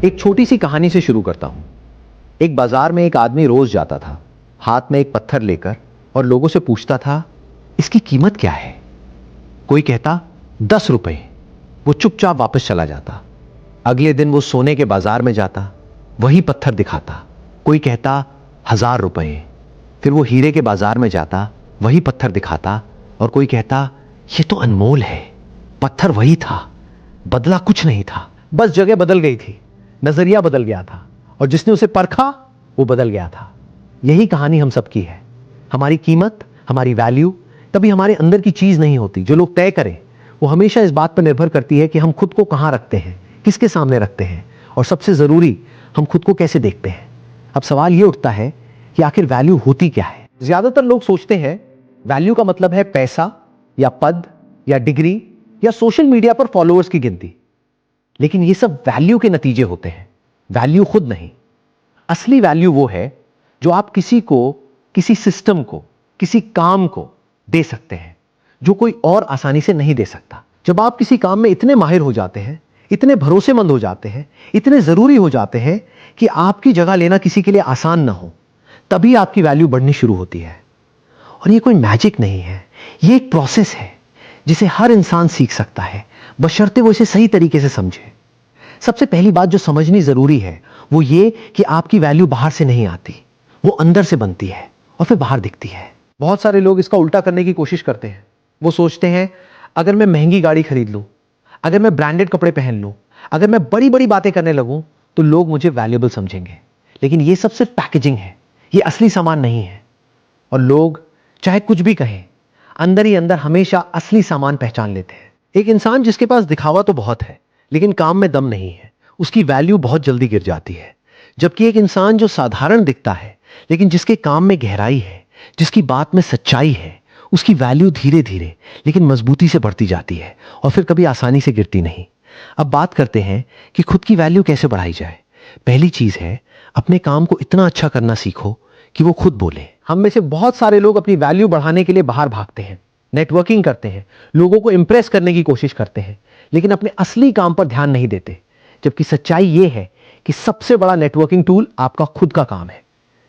एक छोटी सी कहानी से शुरू करता हूं। एक बाजार में एक आदमी रोज जाता था, हाथ में एक पत्थर लेकर, और लोगों से पूछता था, इसकी कीमत क्या है? कोई कहता 10 रुपए। वो चुपचाप वापस चला जाता। अगले दिन वो सोने के बाजार में जाता, वही पत्थर दिखाता। कोई कहता 1000 रुपए। फिर वो हीरे के बाजार में जाता, वही पत्थर दिखाता, और कोई कहता ये तो अनमोल है। पत्थर वही था, बदला कुछ नहीं था, बस जगह बदल गई थी, नजरिया बदल गया था, और जिसने उसे परखा वो बदल गया था। यही कहानी हम सबकी है। हमारी कीमत, हमारी वैल्यू कभी हमारे अंदर की चीज नहीं होती जो लोग तय करें। वो हमेशा इस बात पर निर्भर करती है कि हम खुद को कहां रखते हैं, किसके सामने रखते हैं, और सबसे जरूरी, हम खुद को कैसे देखते हैं। अब सवाल यह उठता है कि आखिर वैल्यू होती क्या है? ज्यादातर लोग सोचते हैं वैल्यू का मतलब है पैसा या पद या डिग्री या सोशल मीडिया पर फॉलोअर्स की गिनती। लेकिन ये सब वैल्यू के नतीजे होते हैं, वैल्यू खुद नहीं। असली वैल्यू वो है जो आप किसी को, किसी सिस्टम को, किसी काम को दे सकते हैं जो कोई और आसानी से नहीं दे सकता। जब आप किसी काम में इतने माहिर हो जाते हैं, इतने भरोसेमंद हो जाते हैं, इतने जरूरी हो जाते हैं कि आपकी जगह लेना किसी के लिए आसान ना हो, तभी आपकी वैल्यू बढ़नी शुरू होती है। और ये कोई मैजिक नहीं है, ये एक प्रोसेस है जिसे हर इंसान सीख सकता है, बशर्ते वो इसे सही तरीके से समझे। सबसे पहली बात जो समझनी जरूरी है वो ये कि आपकी वैल्यू बाहर से नहीं आती, वो अंदर से बनती है और फिर बाहर दिखती है। बहुत सारे लोग इसका उल्टा करने की कोशिश करते हैं। वो सोचते हैं अगर मैं महंगी गाड़ी खरीद लूं, अगर मैं ब्रांडेड कपड़े पहन लूं, अगर मैं बड़ी बड़ी बातें करने लगूं, तो लोग मुझे वैल्यूएबल समझेंगे। लेकिन ये सब सिर्फ पैकेजिंग है, ये असली सामान नहीं है। और लोग चाहे कुछ भी कहें, अंदर ही अंदर हमेशा असली सामान पहचान लेते हैं। एक इंसान जिसके पास दिखावा तो बहुत है लेकिन काम में दम नहीं है, उसकी वैल्यू बहुत जल्दी गिर जाती है। जबकि एक इंसान जो साधारण दिखता है लेकिन जिसके काम में गहराई है, जिसकी बात में सच्चाई है, उसकी वैल्यू धीरे धीरे लेकिन मजबूती से बढ़ती जाती है और फिर कभी आसानी से गिरती नहीं। अब बात करते हैं कि खुद की वैल्यू कैसे बढ़ाई जाए। पहली चीज है, अपने काम को इतना अच्छा करना सीखो कि वो खुद बोले। हम में से बहुत सारे लोग अपनी वैल्यू बढ़ाने के लिए बाहर भागते हैं, नेटवर्किंग करते हैं, लोगों को इंप्रेस करने की कोशिश करते हैं, लेकिन अपने असली काम पर ध्यान नहीं देते। जबकि सच्चाई यह है कि सबसे बड़ा नेटवर्किंग टूल आपका खुद का काम है।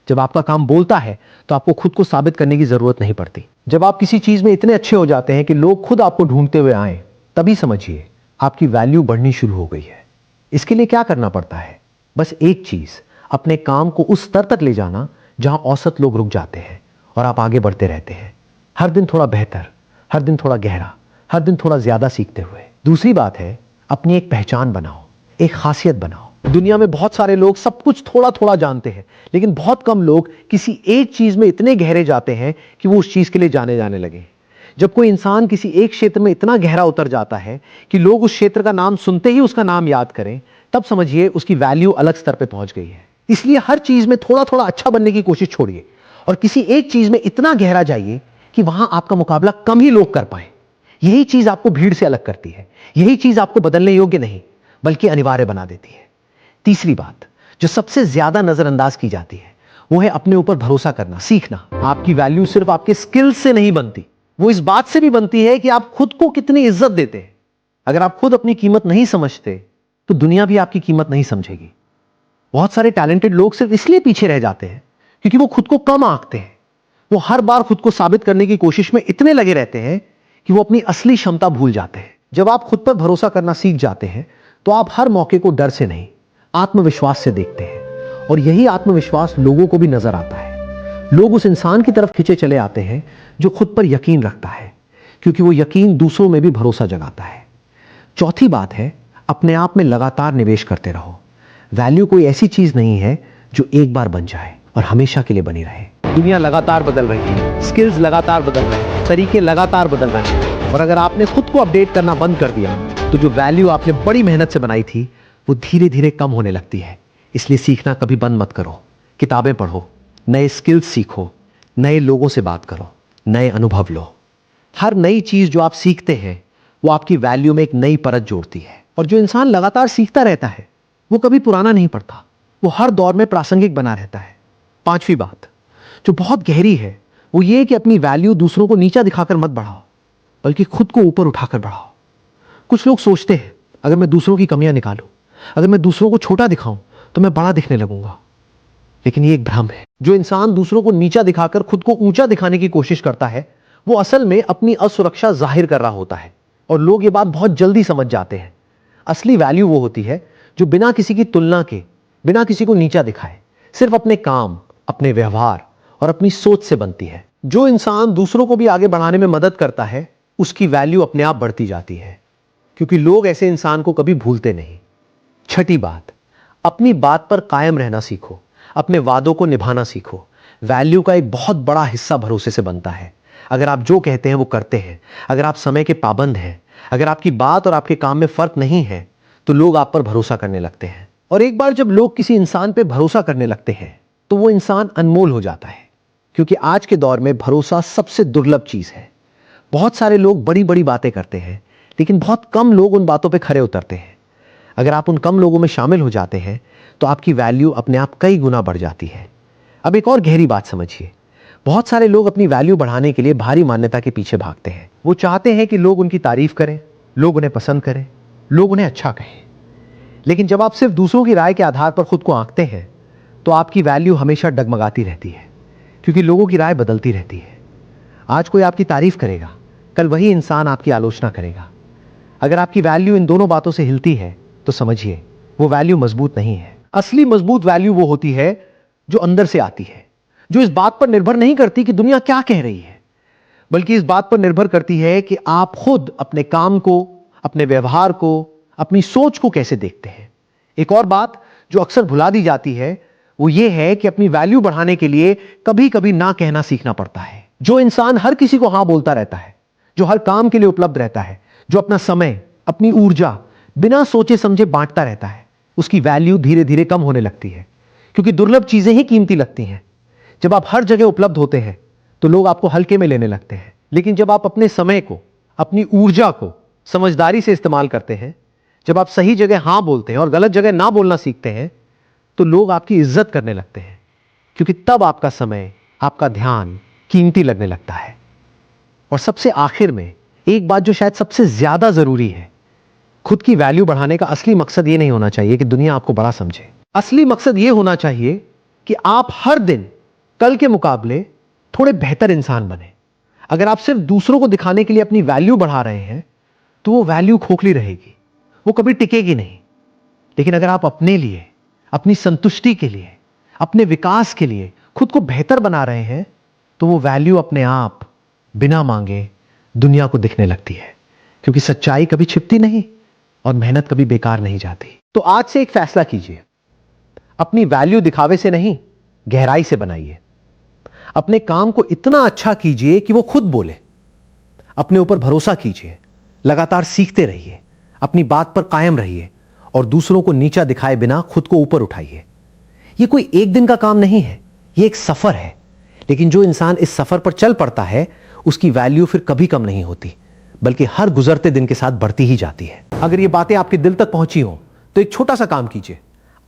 जब आपका काम बोलता है तो आपको खुद को साबित करने की जरूरत नहीं पड़ती। जब आप किसी चीज में इतने अच्छे हो जाते हैं कि लोग खुद आपको ढूंढते हुए आए, तभी समझिए आपकी वैल्यू बढ़नी शुरू हो गई है। इसके लिए क्या करना पड़ता है? बस एक चीज, अपने काम को उस स्तर तक ले जाना जहां औसत लोग रुक जाते हैं और आप आगे बढ़ते रहते हैं। हर दिन थोड़ा बेहतर, हर दिन थोड़ा गहरा, हर दिन थोड़ा ज्यादा सीखते हुए। दूसरी बात है, अपनी एक पहचान बनाओ, एक खासियत बनाओ। दुनिया में बहुत सारे लोग सब कुछ थोड़ा थोड़ा जानते हैं, लेकिन बहुत कम लोग किसी एक चीज में इतने गहरे जाते हैं कि वो उस चीज के लिए जाने जाने लगे। जब कोई इंसान किसी एक क्षेत्र में इतना गहरा उतर जाता है कि लोग उस क्षेत्र का नाम सुनते ही उसका नाम याद करें, तब समझिए उसकी वैल्यू अलग स्तर पे पहुंच गई है। इसलिए हर चीज में थोड़ा थोड़ा अच्छा बनने की कोशिश छोड़िए और किसी एक चीज में इतना गहरा जाइए कि वहां आपका मुकाबला कम ही लोग कर पाए। यही चीज आपको भीड़ से अलग करती है, यही चीज आपको बदलने योग्य नहीं बल्कि अनिवार्य बना देती है। तीसरी बात जो सबसे ज्यादा नजरअंदाज की जाती है वो है अपने ऊपर भरोसा करना सीखना। आपकी वैल्यू सिर्फ आपके स्किल्स से नहीं बनती, वो इस बात से भी बनती है कि आप खुद को कितनी इज्जत देते हैं। अगर आप खुद अपनी कीमत नहीं समझते तो दुनिया भी आपकी कीमत नहीं समझेगी। बहुत सारे टैलेंटेड लोग सिर्फ इसलिए पीछे रह जाते हैं क्योंकि वो खुद को कम आंकते हैं। वो हर बार खुद को साबित करने की कोशिश में इतने लगे रहते हैं कि वो अपनी असली क्षमता भूल जाते हैं। जब आप खुद पर भरोसा करना सीख जाते हैं तो आप हर मौके को डर से नहीं, आत्मविश्वास से देखते हैं, और यही आत्मविश्वास लोगों को भी नजर आता है। लोग उस इंसान की तरफ खींचे चले आते हैं जो खुद पर यकीन रखता है, क्योंकि वो यकीन दूसरों में भी भरोसा जगाता है। चौथी बात है, अपने आप में लगातार निवेश करते रहो। वैल्यू कोई ऐसी चीज नहीं है जो एक बार बन जाए और हमेशा के लिए बनी रहे। दुनिया लगातार बदल रही है, स्किल्स लगातार बदल रहे हैं, तरीके लगातार बदल रहे हैं, और अगर आपने खुद को अपडेट करना बंद कर दिया तो जो वैल्यू आपने बड़ी मेहनत से बनाई थी वो धीरे धीरे कम होने लगती है। इसलिए सीखना कभी बंद मत करो। किताबें पढ़ो, नए स्किल्स सीखो, नए लोगों से बात करो, नए अनुभव लो। हर नई चीज जो आप सीखते हैं वो आपकी वैल्यू में एक नई परत जोड़ती है। और जो इंसान लगातार सीखता रहता है वो कभी पुराना नहीं पड़ता, वो हर दौर में प्रासंगिक बना रहता है। पांचवी बात जो बहुत गहरी है वो ये कि अपनी वैल्यू दूसरों को नीचा दिखाकर मत बढ़ाओ बल्कि खुद को ऊपर उठाकर बढ़ाओ। कुछ लोग सोचते हैं अगर मैं दूसरों की कमियां निकालूं, अगर मैं दूसरों को छोटा दिखाऊं तो मैं बड़ा दिखने लगूंगा। लेकिन ये एक भ्रम है। जो इंसान दूसरों को नीचा दिखाकर खुद को ऊंचा दिखाने की कोशिश करता है, वो असल में अपनी असुरक्षा जाहिर कर रहा होता है। और लोग ये बात बहुत जल्दी समझ जाते हैं। असली वैल्यू वो होती है जो बिना किसी की तुलना के, बिना किसी को नीचा दिखाए, सिर्फ अपने काम, अपने व्यवहार और अपनी सोच से बनती है। जो इंसान दूसरों को भी आगे बढ़ाने में मदद करता है, उसकी वैल्यू अपने आप बढ़ती जाती है, क्योंकि लोग ऐसे इंसान को कभी भूलते नहीं। छठी बात, अपनी बात पर कायम रहना सीखो, अपने वादों को निभाना सीखो। वैल्यू का एक बहुत बड़ा हिस्सा भरोसे से बनता है। अगर आप जो कहते हैं वो करते हैं, अगर आप समय के पाबंद हैं, अगर आपकी बात और आपके काम में फर्क नहीं है, तो लोग आप पर भरोसा करने लगते हैं। और एक बार जब लोग किसी इंसान पर भरोसा करने लगते हैं, तो वो इंसान अनमोल हो जाता है, क्योंकि आज के दौर में भरोसा सबसे दुर्लभ चीज है। बहुत सारे लोग बड़ी बड़ी बातें करते हैं, लेकिन बहुत कम लोग उन बातों पर खरे उतरते हैं। अगर आप उन कम लोगों में शामिल हो जाते हैं, तो आपकी वैल्यू अपने आप कई गुना बढ़ जाती है। अब एक और गहरी बात समझिए। बहुत सारे लोग अपनी वैल्यू बढ़ाने के लिए भारी मान्यता के पीछे भागते हैं। वो चाहते हैं कि लोग उनकी तारीफ करें, लोग उन्हें पसंद करें, लोग उन्हें अच्छा कहें। लेकिन जब आप सिर्फ दूसरों की राय के आधार पर खुद को आंकते हैं, तो आपकी वैल्यू हमेशा डगमगाती रहती है, क्योंकि लोगों की राय बदलती रहती है। आज कोई आपकी तारीफ करेगा, कल वही इंसान आपकी आलोचना करेगा। अगर आपकी वैल्यू इन दोनों बातों से हिलती है, तो समझिए वो वैल्यू मजबूत नहीं है। असली मजबूत वैल्यू वो होती है जो अंदर से आती है, जो इस बात पर निर्भर नहीं करती कि दुनिया क्या कह रही है, बल्कि इस बात पर निर्भर करती है कि आप खुद अपने काम को, अपने व्यवहार को, अपनी सोच को कैसे देखते हैं। एक और बात जो अक्सर भुला दी जाती है, वो ये है कि अपनी वैल्यू बढ़ाने के लिए कभी कभी ना कहना सीखना पड़ता है। जो इंसान हर किसी को हां बोलता रहता है, जो हर काम के लिए उपलब्ध रहता है, जो अपना समय, अपनी ऊर्जा बिना सोचे समझे बांटता रहता है, उसकी वैल्यू धीरे धीरे कम होने लगती है, क्योंकि दुर्लभ चीजें ही कीमती लगती हैं। जब आप हर जगह उपलब्ध होते हैं, तो लोग आपको हल्के में लेने लगते हैं। लेकिन जब आप अपने समय को, अपनी ऊर्जा को समझदारी से इस्तेमाल करते हैं, जब आप सही जगह हां बोलते हैं और गलत जगह ना बोलना सीखते हैं, तो लोग आपकी इज्जत करने लगते हैं, क्योंकि तब आपका समय, आपका ध्यान कीमती लगने लगता है। और सबसे आखिर में एक बात जो शायद सबसे ज्यादा जरूरी है, खुद की वैल्यू बढ़ाने का असली मकसद यह नहीं होना चाहिए कि दुनिया आपको बड़ा समझे। असली मकसद यह होना चाहिए कि आप हर दिन कल के मुकाबले थोड़े बेहतर इंसान बने। अगर आप सिर्फ दूसरों को दिखाने के लिए अपनी वैल्यू बढ़ा रहे हैं, तो वो वैल्यू खोखली रहेगी, वो कभी टिकेगी नहीं। लेकिन अगर आप अपने लिए, अपनी संतुष्टि के लिए, अपने विकास के लिए खुद को बेहतर बना रहे हैं, तो वो वैल्यू अपने आप बिना मांगे दुनिया को दिखने लगती है, क्योंकि सच्चाई कभी छिपती नहीं और मेहनत कभी बेकार नहीं जाती। तो आज से एक फैसला कीजिए, अपनी वैल्यू दिखावे से नहीं, गहराई से बनाइए। अपने काम को इतना अच्छा कीजिए कि वो खुद बोले। अपने ऊपर भरोसा कीजिए, लगातार सीखते रहिए, अपनी बात पर कायम रहिए और दूसरों को नीचा दिखाए बिना खुद को ऊपर उठाइए। यह कोई एक दिन का काम नहीं है, यह एक सफर है। लेकिन जो इंसान इस सफर पर चल पड़ता है, उसकी वैल्यू फिर कभी कम नहीं होती, बल्कि हर गुजरते दिन के साथ बढ़ती ही जाती है। अगर ये बातें आपके दिल तक पहुंची हो, तो एक छोटा सा काम कीजिए।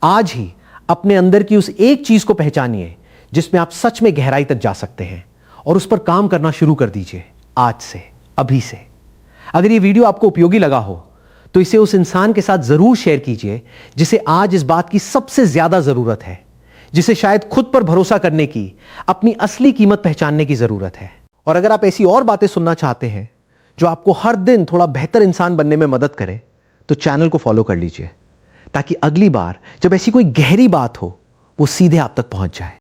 आज ही अपने अंदर की उस एक चीज को पहचानिए जिसमें आप सच में गहराई तक जा सकते हैं, और उस पर काम करना शुरू कर दीजिए, आज से, अभी से। अगर ये वीडियो आपको उपयोगी लगा हो, तो इसे उस इंसान के साथ जरूर शेयर कीजिए जिसे आज इस बात की सबसे ज्यादा जरूरत है, जिसे शायद खुद पर भरोसा करने की, अपनी असली कीमत पहचानने की जरूरत है। और अगर आप ऐसी और बातें सुनना चाहते हैं जो आपको हर दिन थोड़ा बेहतर इंसान बनने में मदद करे, तो चैनल को फॉलो कर लीजिए, ताकि अगली बार जब ऐसी कोई गहरी बात हो, वो सीधे आप तक पहुंच जाए।